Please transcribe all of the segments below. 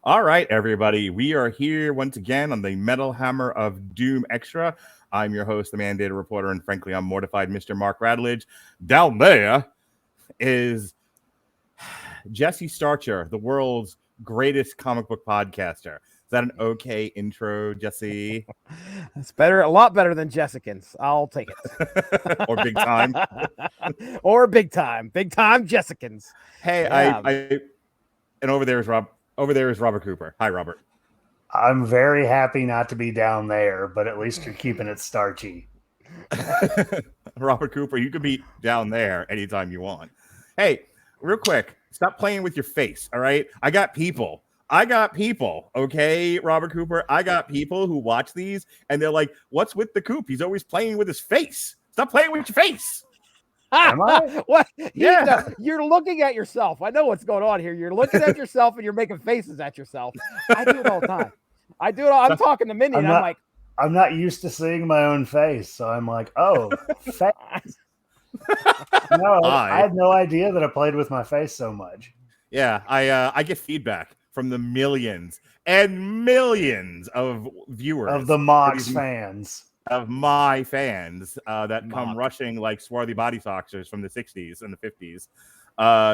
All right, everybody. We are here once again on the Metal Hammer of Doom Extra. I'm your host, the Mandated Reporter, and frankly, I'm mortified, Mr. Mark Radulich. Down there is Jesse Starcher, the world's greatest comic book podcaster. Is that an okay intro, Jesse? It's better, a lot better than Jessicans. I'll take it. Or big time? Or big time Jessicans. Hey, Yeah. and over there is Robert Cooper. Hi, Robert. I'm very happy not to be down there, but at least you're keeping it starchy. Robert Cooper, you can be down there anytime you want. Hey, real quick, stop playing with your face, all right? I got people, okay, Robert Cooper? I got people who watch these, and they're like, what's with the Coop? He's always playing with his face. Stop playing with your face. Am I? What? Yeah. You're looking at yourself. I know what's going on here. You're looking at yourself and you're making faces at yourself. I do it all the time. I'm talking to Mindy and I'm like, I'm not used to seeing my own face, so I'm like, oh, face. No, I had no idea that I played with my face so much. Yeah, I get feedback from the millions and millions of viewers of the Mox fans. Of my fans that come rushing like swarthy body soxers from the 60s and the 50s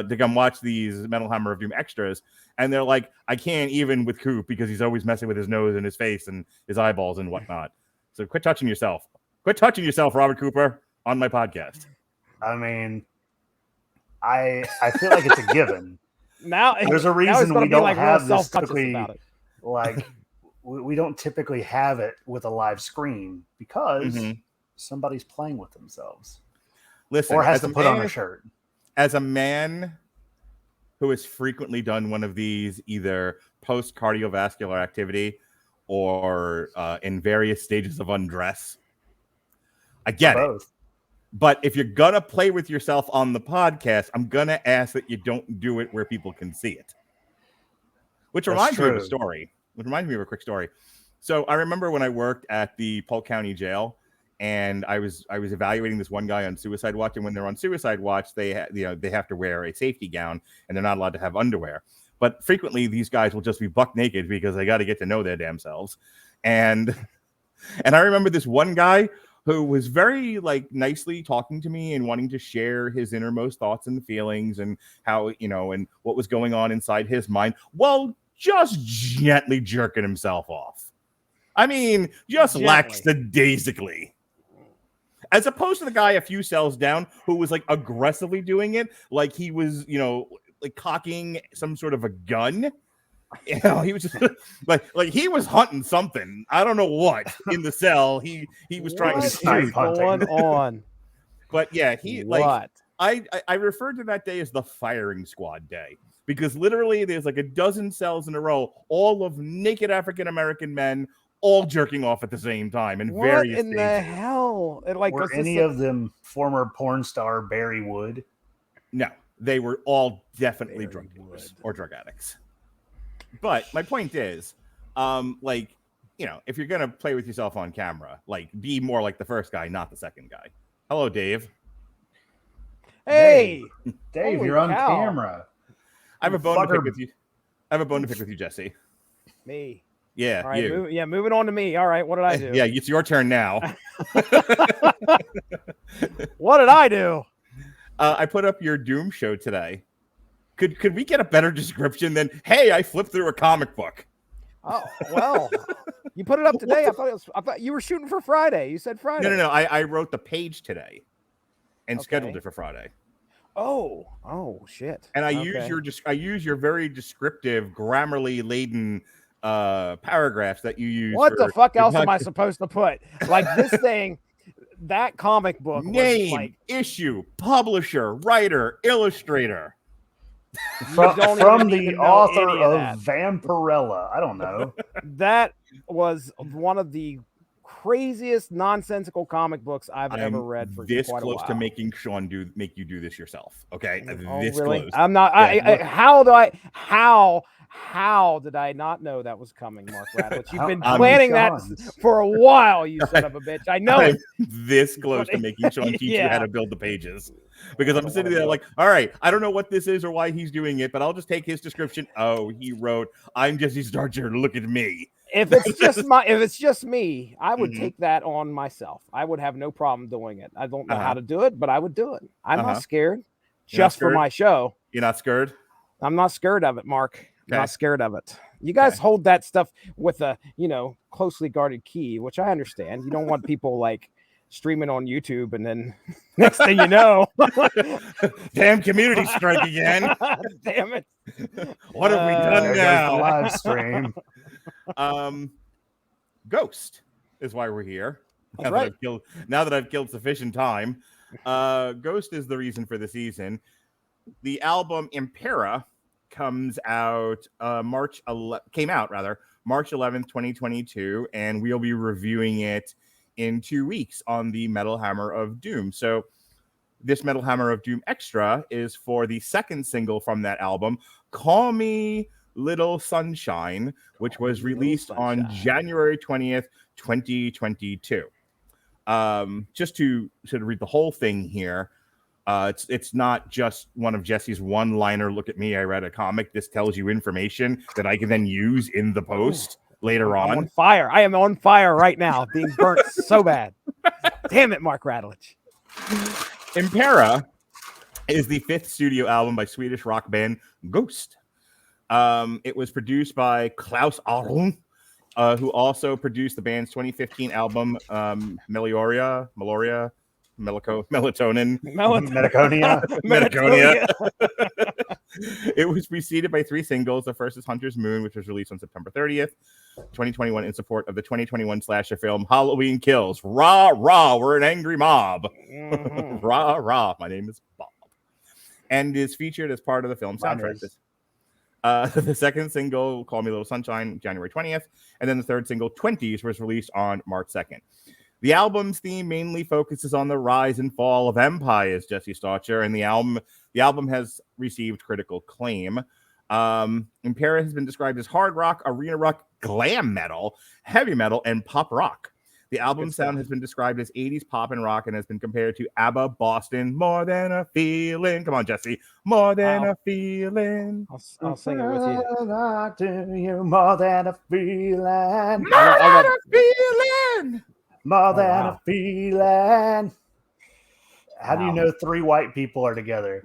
to come watch these Metal Hammer of Doom extras. And they're like, I can't even with Coop because he's always messing with his nose and his face and his eyeballs and whatnot. So quit touching yourself. Quit touching yourself, Robert Cooper, on my podcast. I mean, I feel like it's a given. Now there's a reason we don't have this typically, like we don't typically have it with a live screen because somebody's playing with themselves. Listen, or has to put on a shirt. As a man who has frequently done one of these, either post cardiovascular activity or in various stages of undress, I get it. But if you're gonna play with yourself on the podcast, I'm gonna ask that you don't do it where people can see it. Which reminds me of a story. Which reminds me of a quick story. So I remember when I worked at the Polk County Jail, and I was evaluating this one guy on suicide watch. And when they're on suicide watch, they have to wear a safety gown, and they're not allowed to have underwear. But frequently, these guys will just be buck naked because they got to get to know their damn selves. And I remember this one guy who was very like nicely talking to me and wanting to share his innermost thoughts and feelings and how, and what was going on inside his mind. Well, just gently jerking himself off. I mean, just lackadaisically. As opposed to the guy a few cells down who was like aggressively doing it, like he was, like cocking some sort of a gun. He was just like he was hunting something. I don't know what in the cell. He was trying to snipe going on. But yeah, I referred to that day as the firing squad day. Because literally there's like a dozen cells in a row, all of naked African-American men, all jerking off at the same time in various stages. What in the hell? Were any of them former porn star Barry Wood? No, they were all definitely drug dealers or drug addicts. But my point is, if you're going to play with yourself on camera, like be more like the first guy, not the second guy. Hello, Dave. Hey, Dave, you're on camera. I have a bone to pick with you. I have a bone to pick with you, Jesse. Me. Yeah, all right, you. Moving on to me. All right, what did I do? Yeah, it's your turn now. What did I do? I put up your Doom show today. Could we get a better description than, hey, I flipped through a comic book? Oh, well, you put it up today. I thought you were shooting for Friday. You said Friday. No. I wrote the page today and scheduled it for Friday. Oh, shit. And I use your very descriptive, grammarly laden paragraphs that you use. What the fuck else am I supposed to put? Like this thing, that comic book. Name, issue, publisher, writer, illustrator. From the author of Vampirella. I don't know. That was one of the craziest nonsensical comic books I've ever read for this quite close a while. to making Sean make you do this yourself. Okay, this really? close. I'm not. How did I not know that was coming, Mark Radulich? You've been planning that for a while, you son of a bitch. I know it. This close to making Sean teach you how to build the pages. Because I'm sitting there like, all right, I don't know what this is or why he's doing it, but I'll just take his description. Oh, he wrote, "I'm Jesse Starcher, look at me." If it's just me, I would take that on myself. I would have no problem doing it. I don't know how to do it, but I would do it. I'm not scared. Just for my show. You're not scared? I'm not scared of it, Mark. Okay. I'm not scared of it. You guys hold that stuff with a, closely guarded key, which I understand. You don't want people like streaming on YouTube and then next thing you know, damn community strike again. Damn it. What have we done now? Live stream. Ghost is why we're here. That's right. Now that I've killed sufficient time. Ghost is the reason for the season. The album Impera comes out March 11th, 2022, and we'll be reviewing it in 2 weeks on the Metal Hammer of Doom. So this Metal Hammer of Doom Extra is for the second single from that album, Call Me Little Sunshine, which was released on January 20th, 2022. Just to sort of read the whole thing here, it's not just one of Jesse's one-liner, look at me, I read a comic. This tells you information that I can then use in the post later on. I'm on fire. I am on fire right now, being burnt so bad. Damn it, Mark Radulich. Impera is the 5th studio album by Swedish rock band Ghost. It was produced by Klaus Aron, who also produced the band's 2015 album Melatonin. It was preceded by 3 singles. The first is Hunter's Moon, which was released on September 30th, 2021, in support of the 2021 slasher film Halloween Kills. Rah, rah, we're an angry mob. Rah, rah, my name is Bob. And is featured as part of the film soundtrack. The second single, Call Me Little Sunshine, January 20th. And then the third single, 20s, was released on March 2nd. The album's theme mainly focuses on the rise and fall of empires, Jesse Starcher, and the album has received critical acclaim. Impera has been described as hard rock, arena rock, glam metal, heavy metal, and pop rock. The album's sound has been described as 80s pop and rock and has been compared to ABBA, Boston, More Than a Feeling. Come on, Jesse. More Than a Feeling. I'll sing it with you. Do you more than a feeling? More than a feeling. More than a feeling. How do you know 3 white people are together?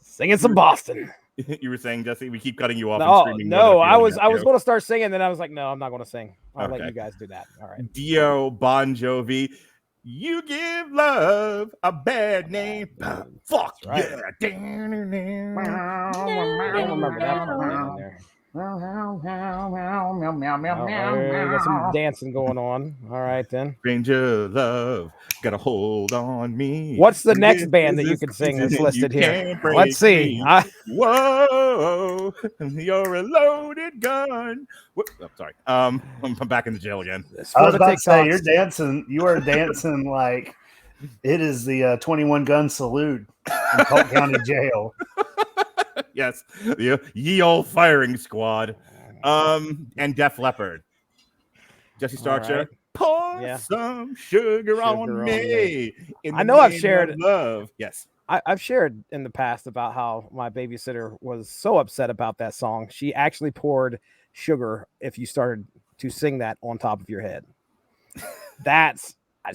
Singing some Boston. You were saying, Jesse, we keep cutting you off. No, I was going to start singing, then I was like, no, I'm not going to sing. I'll let you guys do that. All right. Dio Bon Jovi, you give love a bad name. Fuck right. Yeah. I don't remember that part in there. Got some dancing going on. All right, then. Stranger love, got a hold on me. What's the next band that you can sing that's listed here? Let's see. Whoa, you're a loaded gun. Whoop, oh, sorry. I'm back in the jail again. I was about to say, you're dancing. You are dancing like it is the 21 gun salute in Polk County Jail. Yes, the ye old firing squad, and Def Leppard. Jesse Starcher, right. Pour some sugar on me. I know I've shared love. Yes, I've shared in the past about how my babysitter was so upset about that song. She actually poured sugar if you started to sing that on top of your head.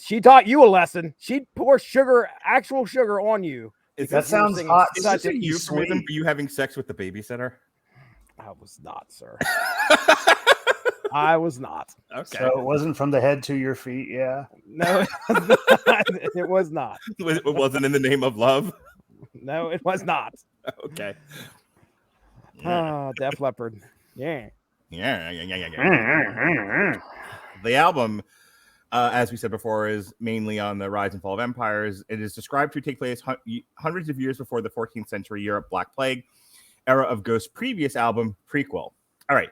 She taught you a lesson. She'd pour actual sugar on you. That sounds hot. Is this a euphemism for you having sex with the babysitter? I was not, sir. I was not. Okay. So it wasn't from the head to your feet, yeah? No, it was not. It wasn't in the name of love? No, it was not. Okay. Def Leppard. Yeah. The album, as we said before, is mainly on the rise and fall of empires. It is described to take place hundreds of years before the 14th century Europe Black Plague era of Ghost's previous album, Prequel. All right.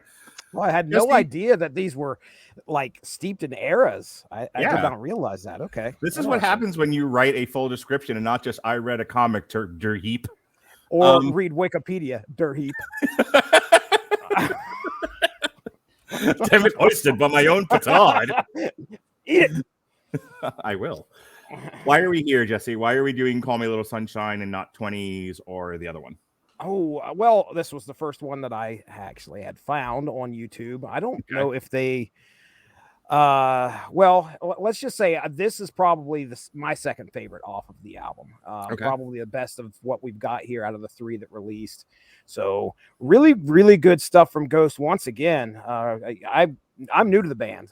Well, I had no idea that these were like steeped in eras. I did not realize that. Okay. This is what happens when you write a full description and not just I read a comic der heap. Or read Wikipedia, der heap. Damn it, hoisted by my own petard. Eat it. I will. Why are we here, Jesse? Why are we doing Call Me a Little Sunshine and not 20s or the other one? Oh, well, this was the first one that I actually had found on YouTube. I don't know if they, well, let's just say this is probably my second favorite off of the album. Probably the best of what we've got here out of the 3 that released. So really, really good stuff from Ghost once again. I'm new to the band.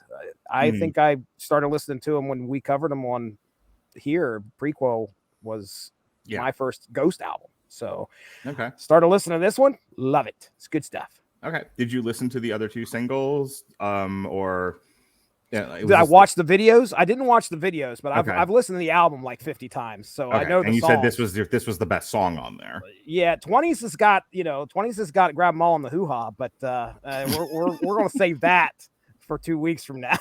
I think I started listening to them when we covered them on here. Prequel was my first Ghost album. So started listening to this one. Love it. It's good stuff. Okay. Did you listen to the other 2 singles? Or did I watch the videos? I didn't watch the videos, but I've listened to the album like 50 times. So I know. And you said this was the best song on there. Yeah, 20s has got Grab 'Em All in the Hoo Ha, but we're gonna save that for 2 weeks from now.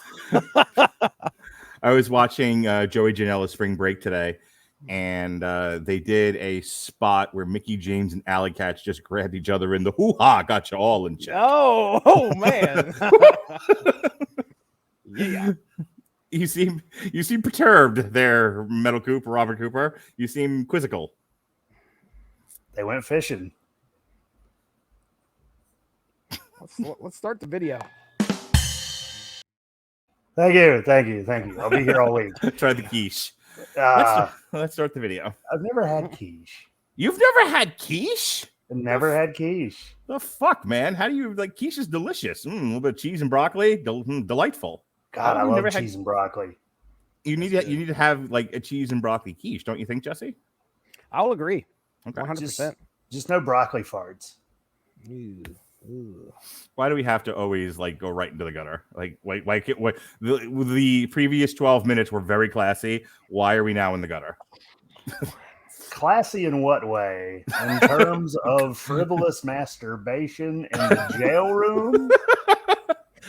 I was watching Joey Janela's Spring Break today. And they did a spot where Mickey James and Alley Cats just grabbed each other in the hoo-ha, got you all in check. Oh man. Yeah. You seem perturbed there, Metal Cooper, Robert Cooper. You seem quizzical. They went fishing. Let's start the video. Thank you. I'll be here all week. Try the quiche. Let's start the video. I've never had quiche. You've never had quiche? I've never had quiche. The fuck, man? How do you like quiche? Is delicious. A little bit of cheese and broccoli, delightful. God, I love cheese and broccoli. You need to have like a cheese and broccoli quiche, don't you think, Jesse? I'll agree. Okay, 100%. Just no broccoli farts. Ooh. Why do we have to always like go right into the gutter? Like, why the previous 12 minutes were very classy. Why are we now in the gutter? Classy in what way? In terms of frivolous masturbation in the jail room?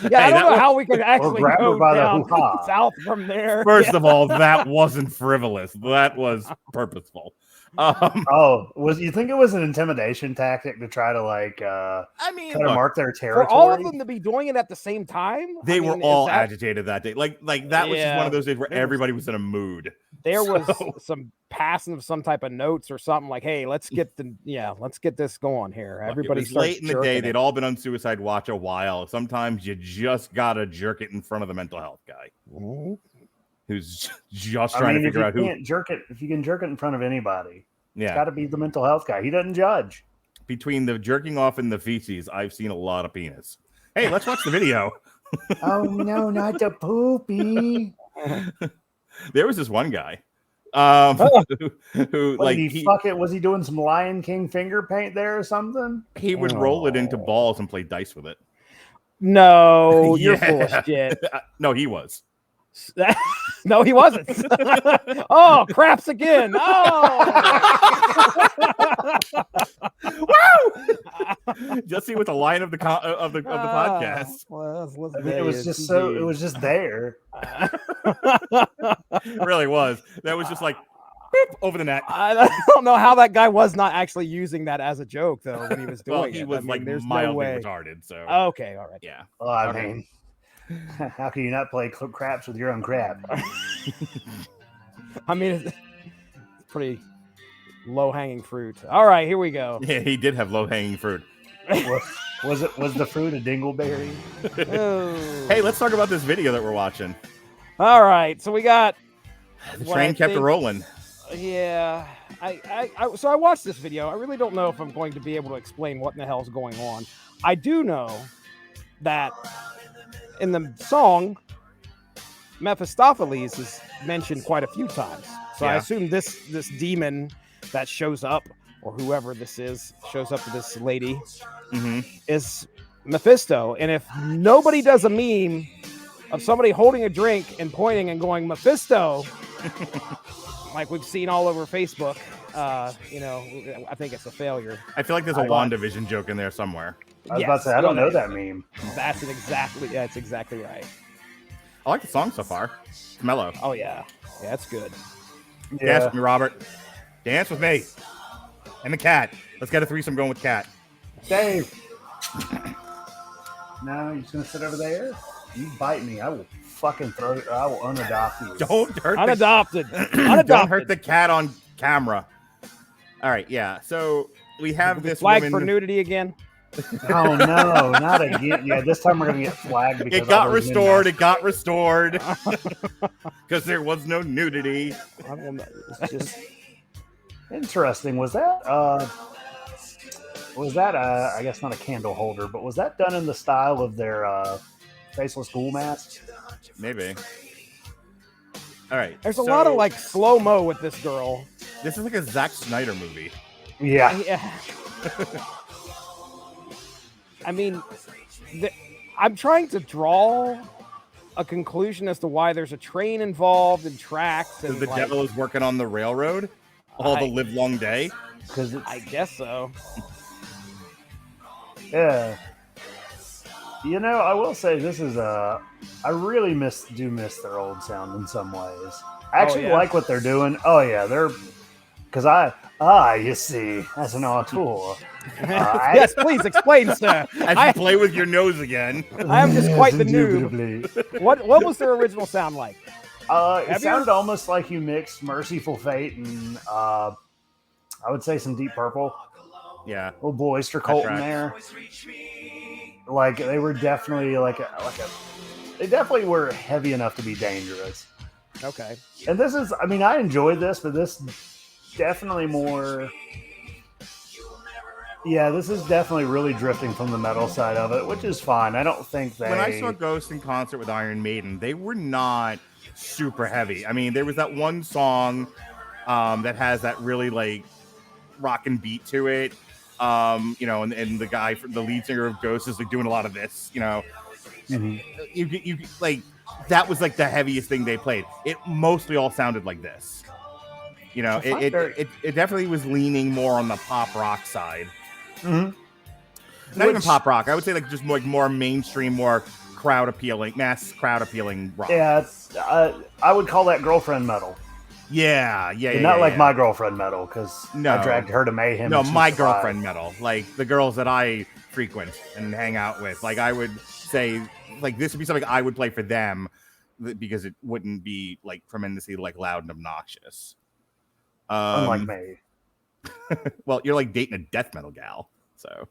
Yeah, I don't know how we could actually go down south from there. First of all, that wasn't frivolous. That was purposeful. You think it was an intimidation tactic to try to to mark their territory? For all of them to be doing it at the same time? They were all agitated that day. Like that was just one of those days where everybody was in a mood. There was some passing of some type of notes or something like, hey, let's get this going here. Everybody starts late in the day. They'd all been on suicide watch a while. Sometimes you just gotta jerk it in front of the mental health guy. Mm-hmm. Who's just trying to figure out who. If you can jerk it in front of anybody, it's got to be the mental health guy. He doesn't judge. Between the jerking off and the feces, I've seen a lot of penis. Hey, let's watch the video. Oh no, not the poopy. There was this one guy, who was he doing some Lion King finger paint there or something? He would roll it into balls and play dice with it. No, you're full of shit. No, he was. No, he wasn't. Oh, craps again. Oh, wow! Jesse with the line of the podcast. Well, it was just there. It really was. That was just like beep, over the net. I don't know how that guy was not actually using that as a joke though when he was doing it. He was there's mildly retarded. So okay, all right, yeah. Well, I mean. How can you not play craps with your own crap? I mean, it's pretty low-hanging fruit. All right, here we go. Yeah, he did have low-hanging fruit. Was the fruit a dingleberry? Oh. Hey, let's talk about this video that we're watching. All right, so we got the train kept rolling. Yeah, so I watched this video. I really don't know if I'm going to be able to explain what in the hell is going on. I do know that in the song, Mephistopheles is mentioned quite a few times. So I assume this demon that shows up, or whoever this is, shows up to this lady, is Mephisto. And if nobody does a meme of somebody holding a drink and pointing and going, Mephisto, like we've seen all over Facebook, I think it's a failure. I feel like there's a WandaVision joke in there somewhere. I was about to say, I don't know that meme. That's exactly right. I like the song so far. It's mellow. Oh, yeah. Yeah, it's good. Yeah. Dance with me, Robert. Dance with me. And the cat. Let's get a threesome going with cat. Dave. No, you're just going to sit over there? You bite me. I will fucking throw it. I will unadopt you. Don't hurt Unadopted. Don't hurt the cat on camera. All right, yeah. So we have this flag woman... for nudity again. Oh no, not again. Yeah, this time we're gonna get flagged because it got restored. It got restored because there was no nudity. It's just interesting. Was that I guess not a candle holder, but was that done in the style of their faceless ghoul mask? Maybe. All right. There's a lot of like slow-mo with this girl. This is like a Zack Snyder movie. Yeah. I mean, I'm trying to draw a conclusion as to why there's a train involved in tracks. And the devil is working on the railroad all the live long day. Because I guess so. Yeah. You know, I will say this is I really do miss their old sound in some ways. I actually like what they're doing. Oh yeah, they're because you see, as an auteur. Yes, please explain, sir. As you play with your nose again. I am just quite the noob. What was their original sound like? It sounded almost like you mixed Merciful Fate and I would say some Deep Purple. Yeah. Little Oyster Cult in there. Like they were definitely they definitely were heavy enough to be dangerous. Okay. And this is, I mean, I enjoyed this, but this definitely more. Yeah, this is definitely really drifting from the metal side of it, which is fine. I don't think they... When I saw Ghost in concert with Iron Maiden, they were not super heavy. I mean, there was that one song that has that really, like, rockin' beat to it. You know, and the guy, the lead singer of Ghost is, like, doing a lot of this, you know. Mm-hmm. You like, that was, like, the heaviest thing they played. It mostly all sounded like this. You know, it definitely was leaning more on the pop rock side. Mm-hmm. Not even pop rock. I would say like just more mainstream, more mass crowd appealing rock. Yeah, I would call that girlfriend metal. Yeah. Not like my girlfriend metal because I dragged her to mayhem. No, my girlfriend metal, like the girls that I frequent and hang out with. Like I would say, like this would be something I would play for them because it wouldn't be like tremendously like loud and obnoxious. Unlike me. Well, you're like dating a death metal gal, so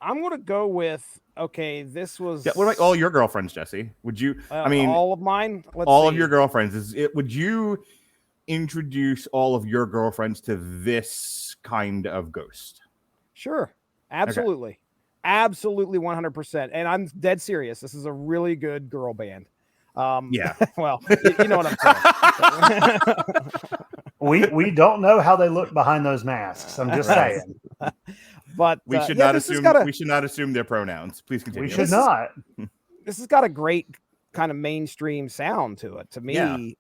I'm gonna go with this was. Yeah, what about all your girlfriends, Jesse? Would you? I mean, all of mine. All of your girlfriends. Would you introduce all of your girlfriends to this kind of Ghost? Sure, absolutely, absolutely, 100%. And I'm dead serious. This is a really good girl band. Yeah. Well, you know what I'm saying. We don't know how they look behind those masks. I'm just saying. But we should not assume. We should not assume their pronouns. Please continue. We should not. This has got a great kind of mainstream sound to it. To me,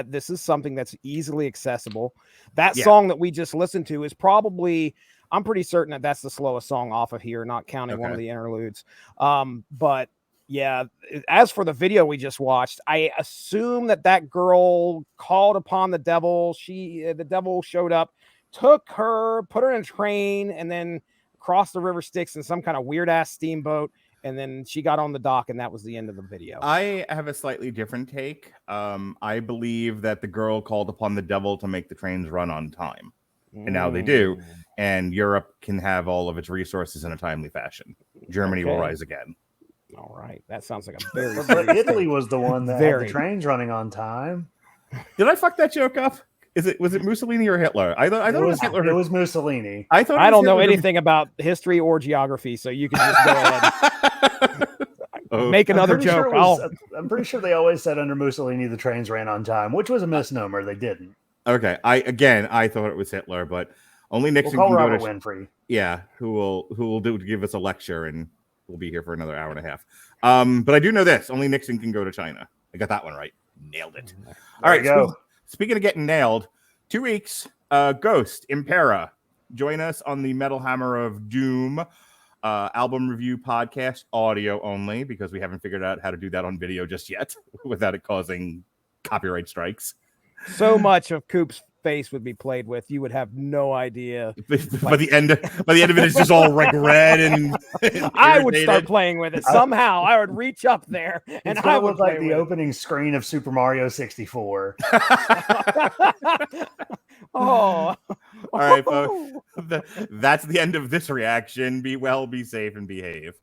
this is something that's easily accessible. That song that we just listened to is probably. I'm pretty certain that that's the slowest song off of here, not counting one of the interludes. But. Yeah, as for the video we just watched, I assume that girl called upon the devil. The devil showed up, took her, put her in a train, and then crossed the river Styx in some kind of weird ass steamboat. And then she got on the dock, and that was the end of the video. I have a slightly different take. I believe that the girl called upon the devil to make the trains run on time. And now they do. And Europe can have all of its resources in a timely fashion. Germany will rise again. All right, that sounds like a very. But Italy was the one that had the trains running on time. Did I fuck that joke up? Was it Mussolini or Hitler? I thought it was Hitler. It was Mussolini. I don't know anything about history or geography, so you can just go ahead. Make another joke. I'm pretty sure they always said under Mussolini the trains ran on time, which was a misnomer. They didn't. Okay, I thought it was Hitler, but only Nixon can go to Winfrey. Yeah, who will give us a lecture and. We'll be here for another hour and a half. But I do know this. Only Nixon can go to China. I got that one right. Nailed it. All right. Go. Speaking of getting nailed, 2 weeks, Ghost, Impera. Join us on the Metal Hammer of Doom. album review podcast, audio only, because we haven't figured out how to do that on video just yet without it causing copyright strikes. So much of Coop's face would be played with, you would have no idea. By the end of it, it's just all like red and I would start playing with it somehow. I would reach up there and I would look like the opening screen of Super Mario 64. All right, folks. That's the end of this reaction. Be well, be safe, and behave.